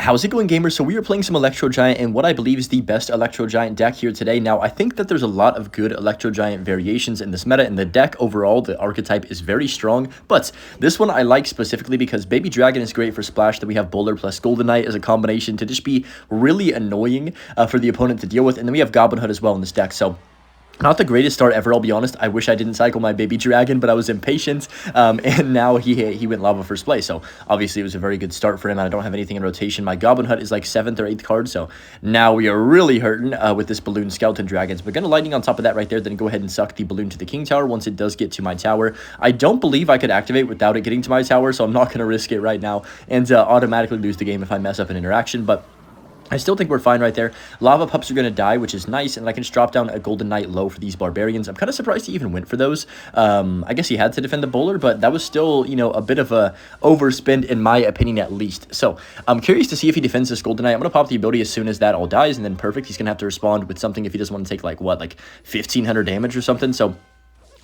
How's it going, gamers? So we are playing some Electro Giant and what I believe is the best Electro Giant deck here today. Now, I think that there's a lot of good Electro Giant variations in this meta, and the deck overall, the archetype is very strong, but this one I like specifically because Baby Dragon is great for splash, that we have Bowler plus Golden Knight as a combination to just be really annoying for the opponent to deal with, and then we have Goblin Hood as well in this deck, so not the greatest start ever, I'll be honest. I wish I didn't cycle my Baby Dragon, but I was impatient, and now he went Lava first play, so obviously it was a very good start for him, and I don't have anything in rotation. My Goblin Hut is like 7th or 8th card, so now we are really hurting with this Balloon Skeleton Dragons. We're going to Lightning on top of that right there, then go ahead and suck the Balloon to the King Tower once it does get to my tower. I don't believe I could activate without it getting to my tower, so I'm not going to risk it right now and automatically lose the game if I mess up an interaction, but I still think we're fine right there. Lava Pups are going to die, which is nice, and I can just drop down a Golden Knight low for these Barbarians. I'm kind of surprised he even went for those. I guess he had to defend the Bowler, but that was still, you know, a bit of a overspend in my opinion at least. So I'm curious to see if he defends this Golden Knight. I'm going to pop the ability as soon as that all dies, and then perfect. He's going to have to respond with something if he doesn't want to take, like, what, like 1,500 damage or something. So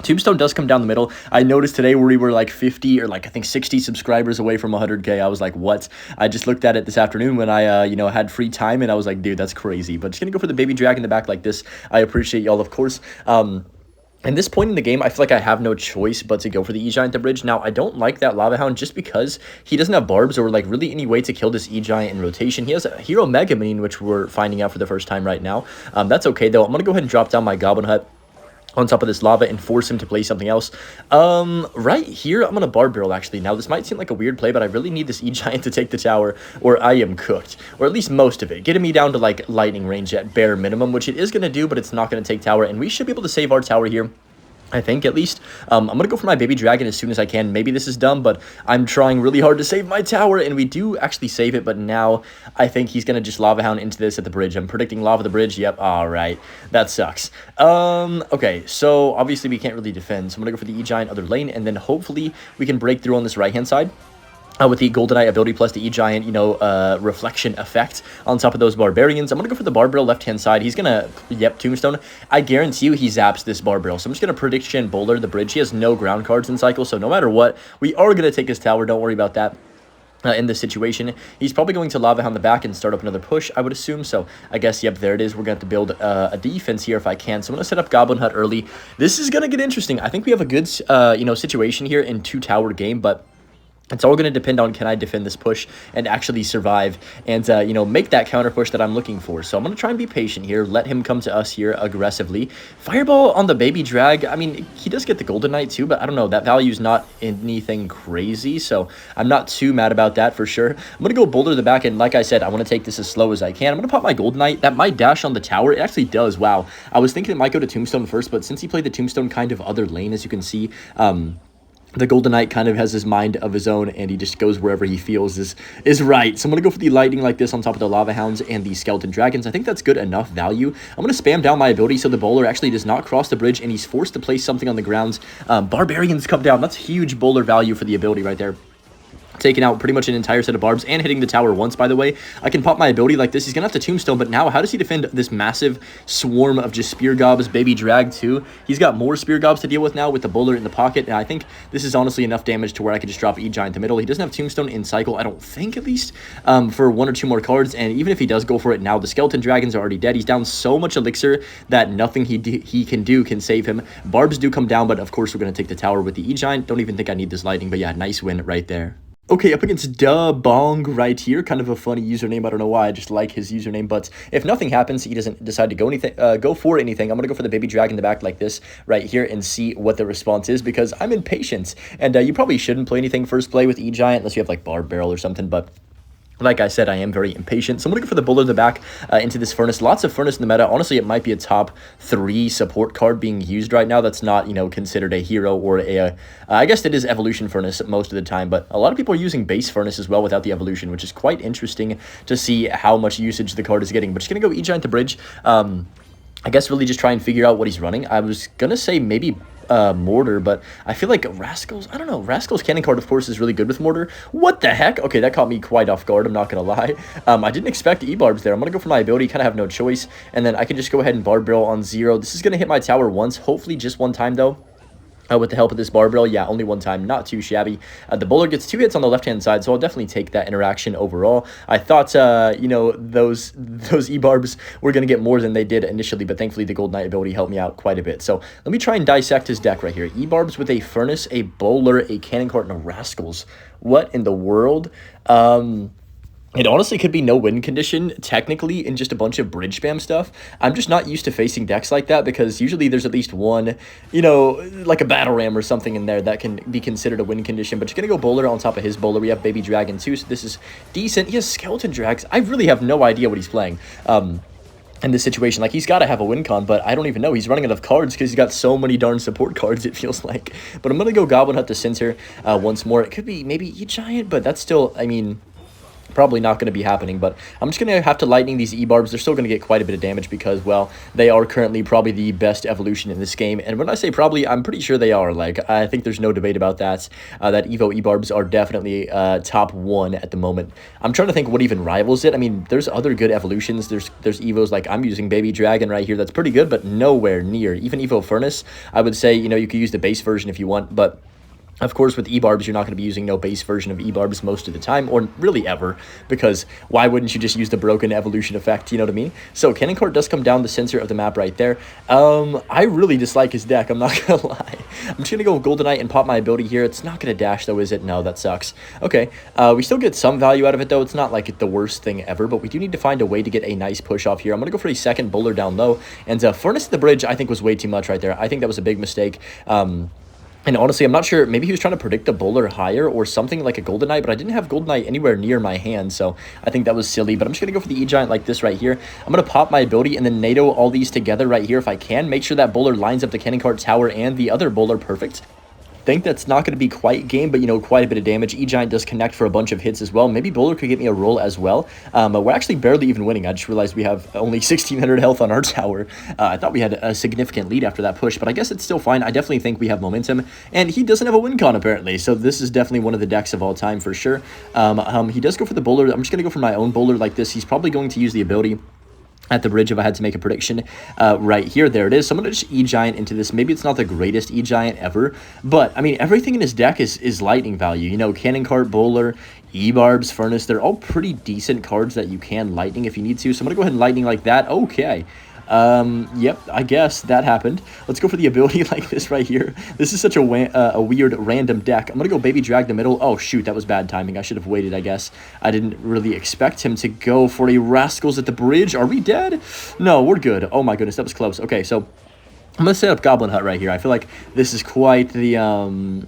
Tombstone does come down the middle. I noticed today where we were like 50 or like I think 60 subscribers away from 100K. I was like, what? I just looked at it this afternoon when I, you know, had free time, and I was like, dude, that's crazy. But just going to go for the Baby Dragon in the back like this. I appreciate y'all, of course. At this point in the game, I feel like I have no choice but to go for the E-Giant the bridge. Now, I don't like that Lava Hound just because he doesn't have barbs or like really any way to kill this E-Giant in rotation. He has a Hero Mega Minion, which we're finding out for the first time right now. That's okay, though. I'm going to go ahead and drop down my Goblin Hut on top of this lava and force him to play something else. Right here, I'm going to Barb Barrel, actually. Now, this might seem like a weird play, but I really need this E-Giant to take the tower, or I am cooked. Or at least most of it. Getting me down to, like, lightning range at bare minimum, which it is going to do, but it's not going to take tower, and we should be able to save our tower here. I think, at least. I'm going to go for my Baby Dragon as soon as I can. Maybe this is dumb, but I'm trying really hard to save my tower, and we do actually save it, but now I think he's going to just Lava Hound into this at the bridge. I'm predicting Lava the bridge. Yep, all right. That sucks. Okay, so obviously we can't really defend, so I'm going to go for the E-Giant other lane, and then hopefully we can break through on this right-hand side. With the Golden Knight ability plus the E-Giant, you know, reflection effect on top of those Barbarians. I'm going to go for the Barbarrel left-hand side. He's going to, yep, Tombstone. I guarantee you he zaps this Barbarrel. So I'm just going to prediction Bowler the bridge. He has no ground cards in cycle, so no matter what, we are going to take his tower. Don't worry about that. In this situation, he's probably going to Lava Hound the back and start up another push, I would assume. So I guess, yep, there it is. We're going to have to build a defense here if I can. So I'm going to set up Goblin Hut early. This is going to get interesting. I think we have a good, you know, situation here in two-tower game, but it's all going to depend on can I defend this push and actually survive and, you know, make that counter push that I'm looking for. So I'm going to try and be patient here, let him come to us here aggressively. Fireball on the Baby Drag. I mean, he does get the Golden Knight too, but I don't know. That value is not anything crazy, so I'm not too mad about that for sure. I'm going to go Boulder the back, and like I said, I want to take this as slow as I can. I'm going to pop my Golden Knight. That might dash on the tower. It actually does. Wow. I was thinking it might go to Tombstone first, but since he played the Tombstone kind of other lane, as you can see, the Golden Knight kind of has his mind of his own, and he just goes wherever he feels is right. So I'm going to go for the Lightning like this on top of the Lava Hounds and the Skeleton Dragons. I think that's good enough value. I'm going to spam down my ability so the Bowler actually does not cross the bridge, and he's forced to place something on the ground. Barbarians come down. That's huge Bowler value for the ability right there. Taking out pretty much an entire set of barbs and hitting the tower once, by the way. I can pop my ability like this. He's going to have to Tombstone, but now how does he defend this massive swarm of just Spear Gobs, Baby Drag too? He's got more Spear Gobs to deal with now with the Bowler in the pocket, and I think this is honestly enough damage to where I could just drop E-Giant in the middle. He doesn't have Tombstone in cycle, I don't think, at least, for one or two more cards, and even if he does go for it now, the Skeleton Dragons are already dead. He's down so much Elixir that nothing he can do can save him. Barbs do come down, but of course we're going to take the tower with the E-Giant. Don't even think I need this Lightning, but yeah, nice win right there. Okay, up against Da Bong right here. Kind of a funny username. I don't know why. I just like his username. But if nothing happens, he doesn't decide to go for anything. I'm going to go for the Baby Dragon in the back like this right here and see what the response is because I'm impatient. And you probably shouldn't play anything first play with E-Giant unless you have like Barb Barrel or something. But like I said, I am very impatient. So I'm going to go for the Bowler in the back into this Furnace. Lots of Furnace in the meta. Honestly, it might be a top 3 support card being used right now. That's not, you know, considered a hero or a... I guess it is Evolution Furnace most of the time, but a lot of people are using base Furnace as well without the Evolution, which is quite interesting to see how much usage the card is getting. But just going to go E-Giant the bridge. I guess really just try and figure out what he's running. I was going to say maybe Mortar, but I feel like Rascal's, I don't know, Rascal's Cannon card, of course, is really good with Mortar. What the heck? Okay, that caught me quite off guard, I'm not going to lie. I didn't expect E-Barbs there. I'm going to go for my ability, kind of have no choice, and then I can just go ahead and Barb Barrel on 0. This is going to hit my tower once, hopefully just one time, though. with the help of this barbell. Yeah, only one time, not too shabby. The bowler gets 2 hits on the left-hand side, so I'll definitely take that interaction overall. I thought, those E-barbs were going to get more than they did initially, but thankfully the Gold Knight ability helped me out quite a bit. So let me try and dissect his deck right here. E-barbs with a Furnace, a Bowler, a Cannon Cart, and a Rascals. What in the world? It honestly could be no win condition, technically, in just a bunch of bridge spam stuff. I'm just not used to facing decks like that, because usually there's at least one, like a Battle Ram or something in there that can be considered a win condition. But just going to go Bowler on top of his Bowler. We have Baby Dragon too, so this is decent. He has Skeleton Drags. I really have no idea what he's playing. In this situation, like, he's got to have a win con, but I don't even know. He's running out of cards because he's got so many darn support cards, it feels like. But I'm going to go Goblin Hut to center once more. It could be maybe E-Giant, but that's still, I mean, probably not going to be happening. But I'm just going to have to lightning these E-barbs. They're still going to get quite a bit of damage because, well, they are currently probably the best evolution in this game. And when I say probably, I'm pretty sure they are. Like, I think there's no debate about that. That Evo E-barbs are definitely top 1 at the moment. I'm trying to think what even rivals it. I mean, there's other good evolutions. There's Evos, like I'm using Baby Dragon right here. That's pretty good, but nowhere near. Even Evo Furnace, I would say, you could use the base version if you want, but of course, with E-barbs, you're not going to be using no base version of E-barbs most of the time, or really ever, because why wouldn't you just use the broken evolution effect, you know what I mean? So, Cannon Cart does come down the center of the map right there. I really dislike his deck, I'm not going to lie. I'm just going to go Golden Knight and pop my ability here. It's not going to dash, though, is it? No, that sucks. Okay, we still get some value out of it, though. It's not like the worst thing ever, but we do need to find a way to get a nice push off here. I'm going to go for a second Bowler down low, and Furnace at the bridge, I think, was way too much right there. I think that was a big mistake. And honestly, I'm not sure. Maybe he was trying to predict a Bowler higher or something like a Golden Knight, but I didn't have Golden Knight anywhere near my hand, so I think that was silly. But I'm just going to go for the E-Giant like this right here. I'm going to pop my ability and then NATO all these together right here if I can. Make sure that Bowler lines up the Cannon Cart Tower and the other Bowler perfect. Think that's not going to be quite game, but quite a bit of damage. E-Giant does connect for a bunch of hits as well. Maybe Bowler could get me a roll as well. But we're actually barely even winning. I just realized we have only 1600 health on our tower. I thought we had a significant lead after that push, but I guess it's still fine. I definitely think we have momentum, and he doesn't have a win con apparently, so this is definitely one of the decks of all time for sure. He does go for the Bowler. I'm just going to go for my own Bowler like this. He's probably going to use the ability at the bridge if I had to make a prediction right here. There it is. So I'm going to just E-Giant into this. Maybe it's not the greatest E-Giant ever, but I mean, everything in his deck is lightning value. Cannon Cart, Bowler, E-Barbs, Furnace, they're all pretty decent cards that you can lightning if you need to. So I'm going to go ahead and lightning like that. Okay. Yep, I guess that happened. Let's go for the ability like this right here. This is such a weird random deck. I'm gonna go Baby Drag the middle. Oh shoot, that was bad timing. I should have waited, I guess. I didn't really expect him to go for a Rascals at the bridge. Are we dead? No, we're good. Oh my goodness, that was close. Okay, so I'm going to set up Goblin Hut right here. I feel like this is quite the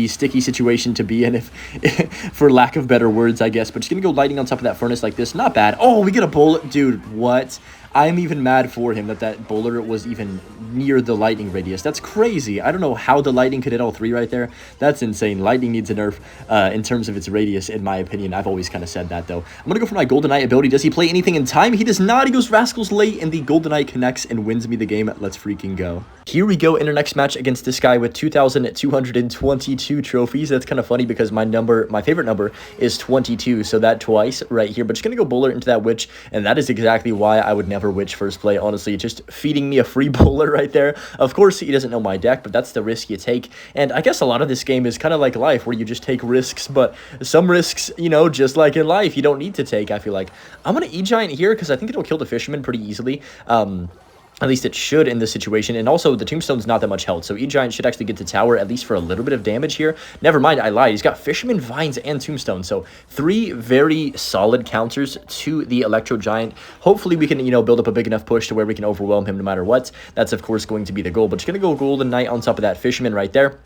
sticky situation to be in, if for lack of better words, I guess. But just going to go lightning on top of that Furnace like this. Not bad. Oh, we get a bullet. Dude, what? I'm even mad for him that Bowler was even near the lightning radius. That's crazy. I don't know how the lightning could hit all 3 right there. That's insane. Lightning needs a nerf in terms of its radius, in my opinion. I've always kind of said that, though. I'm going to go for my Golden Knight ability. Does he play anything in time? He does not. He goes Rascals late, and the Golden Knight connects and wins me the game. Let's freaking go. Here we go in our next match against this guy with 2,222 trophies. That's kind of funny because my favorite number is 22, so that twice right here. But just going to go Bowler into that Witch, and that is exactly why I would never Witch first play, honestly. Just feeding me a free Bowler right there. Of course, he doesn't know my deck, but that's the risk you take. And I guess a lot of this game is kind of like life, where you just take risks, but some risks, just like in life, you don't need to take, I feel like. I'm going to E-Giant here because I think it'll kill the Fisherman pretty easily. At least it should in this situation. And also, the Tombstone's not that much health, so E-Giant should actually get to tower at least for a little bit of damage here. Never mind, I lied. He's got Fisherman, Vines, and Tombstone. So 3 very solid counters to the Electro Giant. Hopefully, we can, build up a big enough push to where we can overwhelm him no matter what. That's, of course, going to be the goal. But just going to go Golden Knight on top of that Fisherman right there.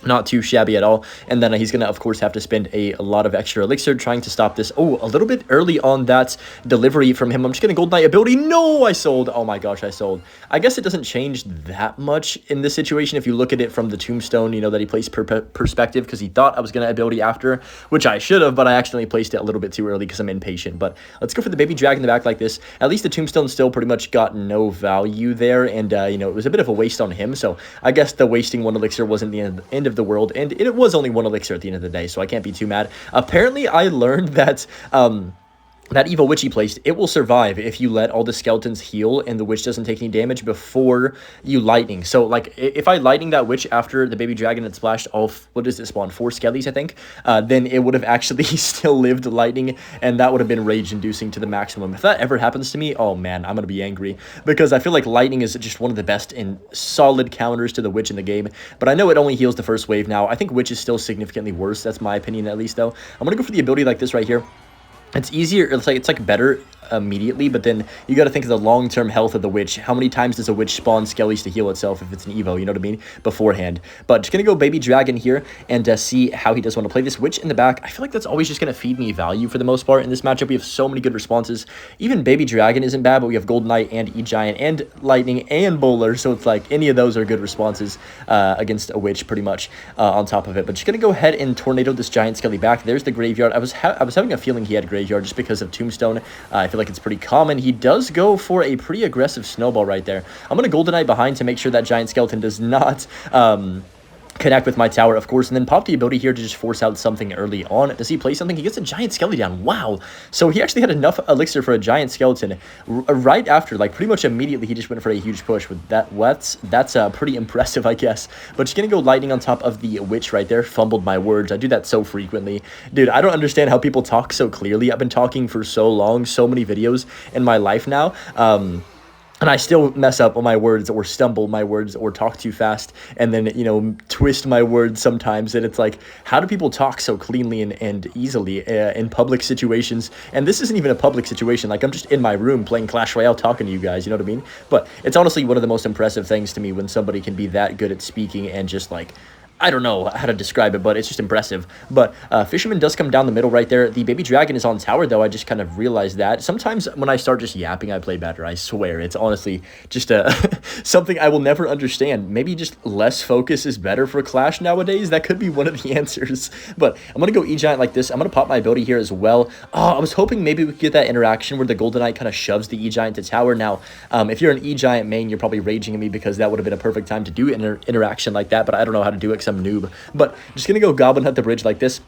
Not too shabby at all. And then he's going to, of course, have to spend a lot of extra elixir trying to stop this. Oh, a little bit early on that delivery from him. I'm just going to Golden Knight ability. No, I sold. Oh my gosh, I sold. I guess it doesn't change that much in this situation if you look at it from the Tombstone, that he placed perspective, because he thought I was going to ability after, which I should have, but I accidentally placed it a little bit too early because I'm impatient. But let's go for the Baby Drag in the back like this. At least the Tombstone still pretty much got no value there, and, it was a bit of a waste on him, so I guess the wasting 1 elixir wasn't the end of the world, and it was only 1 elixir at the end of the day, so I can't be too mad. Apparently, I learned that, that evil witch he placed, it will survive if you let all the skeletons heal and the witch doesn't take any damage before you lightning. So, like, if I lightning that witch after the baby dragon had splashed all, what does it spawn, 4 skellies, I think, then it would have actually still lived lightning, and that would have been rage-inducing to the maximum. If that ever happens to me, oh man, I'm going to be angry, because I feel like lightning is just one of the best and solid counters to the witch in the game, but I know it only heals the first wave now. I think witch is still significantly worse. That's my opinion, at least, though. I'm going to go for the ability like this right here. It's easier, it's like better immediately, but then you got to think of the long-term health of the witch. How many times does a witch spawn skellies to heal itself if it's an evo, you know what I mean, beforehand? But just gonna go baby dragon here and see how he does want to play this witch in the back. I feel like that's always just gonna feed me value for the most part in this matchup. We have so many good responses. Even baby dragon isn't bad, but we have golden knight and e-giant and lightning and bowler, so it's like any of those are good responses against a witch pretty much on top of it. But just gonna go ahead and tornado this giant skelly back. There's the graveyard. I was having a feeling he had graveyard just because of tombstone. I feel like it's pretty common. He does go for a pretty aggressive snowball right there. I'm going to golden knight behind to make sure that giant skeleton does not connect with my tower, of course, and then pop the ability here to just force out something early on. Does he play something? He gets a giant skelly down. Wow. So he actually had enough elixir for a giant skeleton right after, like pretty much immediately he just went for a huge push with that. That's pretty impressive, I guess. But just gonna go lightning on top of the witch right there. Fumbled my words. I do that so frequently. Dude, I don't understand how people talk so clearly. I've been talking for so long, so many videos in my life now. And I still mess up on my words or stumble my words or talk too fast and then, you know, twist my words sometimes. And it's like, how do people talk so cleanly and easily in public situations? And this isn't even a public situation. Like, I'm just in my room playing Clash Royale talking to you guys, you know what I mean? But it's honestly one of the most impressive things to me when somebody can be that good at speaking and just like, I don't know how to describe it, but it's just impressive. But Fisherman does come down the middle right there. The baby dragon is on tower, though. I just kind of realized that. Sometimes when I start just yapping, I play better. I swear. It's honestly just something I will never understand. Maybe just less focus is better for Clash nowadays. That could be one of the answers. But I'm going to go E-Giant like this. I'm going to pop my ability here as well. Oh, I was hoping maybe we could get that interaction where the Golden Knight kind of shoves the E-Giant to tower. Now, if you're an E-Giant main, you're probably raging at me because that would have been a perfect time to do interaction like that, but I don't know how to do it because I'm noob. But just gonna go Goblin Hunt the bridge like this.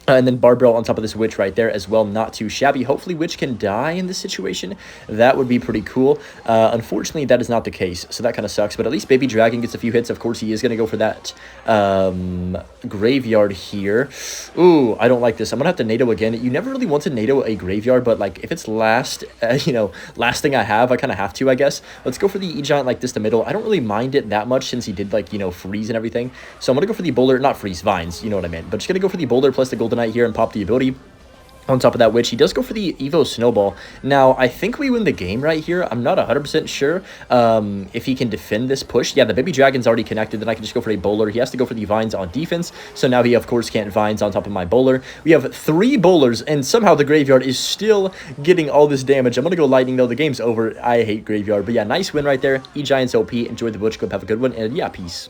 And then Barbell on top of this witch right there as well. Not too shabby. Hopefully witch can die in this situation. That would be pretty cool. Unfortunately, that is not the case. So that kind of sucks. But at least baby dragon gets a few hits. Of course, he is going to go for that graveyard here. Ooh, I don't like this. I'm going to have to NATO again. You never really want to NATO a graveyard. But like if it's last, last thing I have, I kind of have to, I guess. Let's go for the E-Giant like this, the middle. I don't really mind it that much since he did like, freeze and everything. So I'm going to go for the boulder. Not freeze, vines. You know what I meant. But just going to go for the boulder plus the golden knight here and pop the ability on top of that witch. He does go for the Evo Snowball. Now, I think we win the game right here. I'm not 100% sure if he can defend this push. Yeah, the baby dragon's already connected. Then I can just go for a bowler. He has to go for the vines on defense. So now he, of course, can't vines on top of my bowler. We have 3 bowlers, and somehow the graveyard is still getting all this damage. I'm going to go lightning, though. The game's over. I hate graveyard. But yeah, nice win right there. E-Giant's OP. Enjoy the Butch Clip. Have a good one. And yeah, peace.